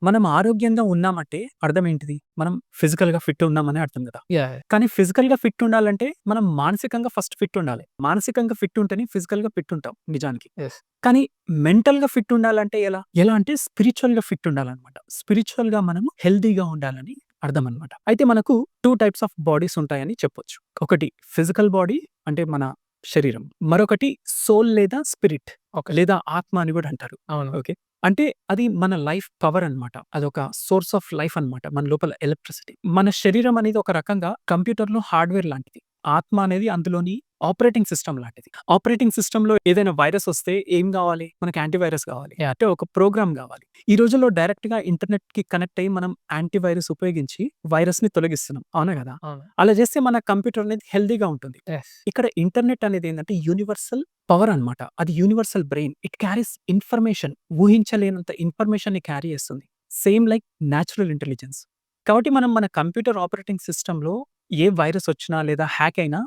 మనం ఆరోగ్యంగా ఉన్నామంటే అర్థం ఏంటిది? మనం ఫిజికల్‌గా ఫిట్ ఉన్నామనే అర్థం గదా! యాహ్! కానీ ఫిజికల్‌గా ఫిట్ ఉండాలంటే మనం మానసికంగా ఫస్ట్ ఫిట్ ఉండాలి. మానసికంగా ఫిట్ ఉంటేనే ఫిజికల్‌గా ఫిట్ ఉంటాం నిజానికి. యెస్. కానీ మెంటల్‌గా ఫిట్ ఉండాలంటే ఎలా? ఎలా అంటే స్పిరిచ్యువల్‌గా ఫిట్ ఉండాలనమాట. స్పిరిచ్యువల్‌గా మనము హెల్తీగా ఉండాలని అర్థం అనమాట. అయితే మనకు 2 టైప్స్ ఆఫ్ బాడీస్ ఉంటాయని చెప్పొచ్చు. ఒకటి ఫిజికల్ బాడీ అంటే మన శరీరం. మరొకటి సోల్ లేదా స్పిరిట్ ఓకే. లేదా ఆత్మ అని గూడా అంటారు. అవును. ఓకే. అంటే అది మన లైఫ్ పవర్ అనమాట. అదొక సోర్స్ ఆఫ్ లైఫ్ అనమాట. మన లోపల ఎలక్ట్రిసిటీ. మన శరీరం అనేది ఒక రకంగా కంప్యూటర్‌లో హార్డ్‌వేర్ లాంటిది. ఆత్మ అనేది అందులోని ఆపరేటింగ్ సిస్టమ్ లాంటిది. ఆపరేటింగ్ సిస్టమ్‌లో ఏదైనా వైరస్ వస్తే ఏం గావాలి? మనకి యాంటీవైరస్ గావాలి. యాహ్! అంటే ఒక ప్రోగ్రామ్ గావాలి. ఈ రోజుల్లో డైరెక్ట్‌గా ఇంటర్నెట్‌కి కనెక్ట్ అయ్యి మనం యాంటీవైరస్ ఉపయోగించి వైరస్‌ని తొలగిస్తున్నాం. అవునా గదా! అవును. అలా చేస్తే మన కంప్యూటర్ అనేది హెల్తీగా ఉంటుంది. యెస్. ఇక్కడ ఇంటర్నెట్ అనేది ఏందంటే యూనివర్సల్ పవర్ అన్నమాట. అది universal brain. It carries information. ఊహించలేనంత ఇన్ఫర్మేషన్‌ని క్యారీ చేస్తుంది. Same like natural intelligence. కాబట్టి మనం మన కంప్యూటర్ ఆపరేటింగ్ సిస్టమ్‌లో ఏ వైరస్ వచ్చినా లేదా హ్యాక్ అయినా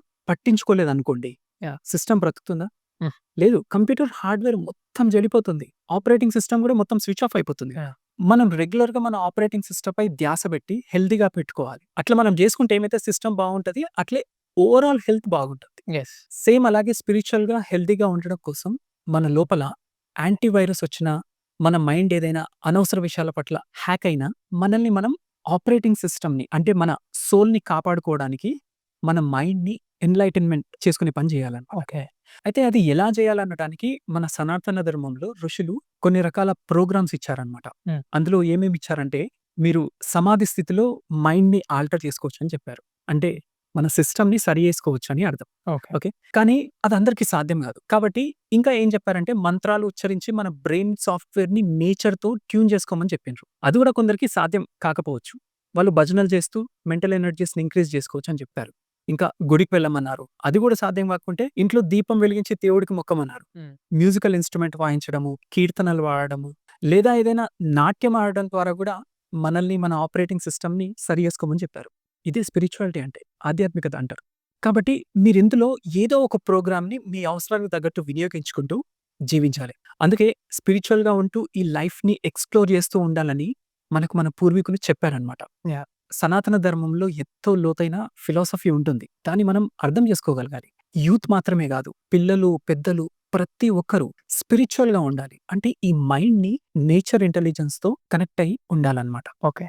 పట్టించుకోలేదనుకోండి. యాహ్! సిస్టమ్ బ్రతుకుతుందా? హ్మ్. లేదు. కంప్యూటర్ హార్డ్‌వేర్ మొత్తం జెడిపోతుంది. ఆపరేటింగ్ సిస్టమ్ గూడా మొత్తం స్విచ్ ఆఫ్ అయిపోతుంది. యాహ్! మనం రెగ్యులర్‌గా మన ఆపరేటింగ్ సిస్టమ్‌పై ధ్యాస పెట్టి హెల్తీగా పెట్టుకోవాలి. అట్లా మనం జేసుకుంటే ఏమైతే సిస్టమ్ బావుంటది. అట్లే ఓవరాల్ హెల్త్ బాగుంటుంది. యెస్. సేమ్ అలాగే స్పిరిచ్యువల్‌గా హెల్తీగా ఉండడం కోసం మన లోపల యాంటీ వైరస్ వచ్చినా, మన మైండ్ ఏదైనా అనవసర విషయాల పట్ల హ్యాక్ అయినా, మనల్ని మనం ఆపరేటింగ్ సిస్టమ్‌ని అంటే మన సోల్‌ని కాపాడుకోవడానికి మన మైండ్‌ని ఎన్‌లైటన్‌మెంట్ చేసుకునే పని జేయాలన్నమాట. ఓకే. అయితే అది ఎలా చేయాలనడానికి మన సనాతన ధర్మంలో ఋషులు కొన్ని రకాల ప్రోగ్రామ్స్ ఇచ్చారనమాట. హ్మ్. అందులో ఏమేమి ఇచ్చారంటే, మీరు సమాధి స్థితిలో మైండ్‌ని ఆల్టర్ చేసుకోవచ్చని చెప్పారు. అంటే మన సిస్టమ్‌ని సరి చేసుకోవచ్చని అర్థం. ఓకే. ఓకే. కానీ అది అందరికీ సాధ్యం గాదు. కాబట్టి ఇంకా ఏం చెప్పారంటే మంత్రాలు ఉచ్చరించి మన బ్రెయిన్ సాఫ్ట్‌వేర్‌ని నేచర్‌తో ట్యూన్ చేసుకోమని చెప్పిండ్రు. అది గూడా కొందరికి సాధ్యం కాకపోవచ్చు. వాళ్ళు భజనలు చేస్తూ మెంటల్ ఎనర్జీస్‌ని ఇంక్రీజ్ చేసుకోవచ్చని చెప్పారు. ఇంకా గుడికి వెళ్ళమన్నారు. అది గూడా సాధ్యం కాకుంటే ఇంట్లో దీపం వెలిగించి దేవుడికి మొక్కమన్నారు. హ్మ్. మ్యూజికల్ ఇన్‌స్ట్రుమెంట్ వాయించడము, కీర్తనలు పాడడము, లేదా ఏదైనా నాట్యం ఆడడం ద్వారా గూడా మనల్ని మన ఆపరేటింగ్ సిస్టమ్‌ని సరి చేసుకోమని చెప్పారు. ఇదే స్పిరిచ్యువాలిటీ అంటే ఆధ్యాత్మికత అంటారు. కాబట్టి మీరిందులో ఏదో ఒక ప్రోగ్రామ్‌ని మీ అవసరానికి తగ్గట్టు వినియోగించుకుంటూ జీవించాలి. అందుకే స్పిరిచ్యువల్‌గా ఉంటూ ఈ లైఫ్‌ని ఎక్స్‌ప్లోర్ చేస్తూ ఉండాలని మనకు మన పూర్వీకులు చెప్పారనమాట. యాహ్! సనాతన ధర్మంలో ఎంతో లోతైన ఫిలాసఫీ ఉంటుంది. దాన్ని మనం అర్థం చేసుకోగలగాలి. యూత్ మాత్రమే గాదు. పిల్లలు, పెద్దలు ప్రతి ఒక్కరు స్పిరిచ్యువల్‌గా ఉండాలి. అంటే ఈ మైండ్‌ని నేచర్ ఇంటెలిజెన్స్‌తో కనెక్ట్ అయ్యి ఉండాలన్నమాట. ఓకే.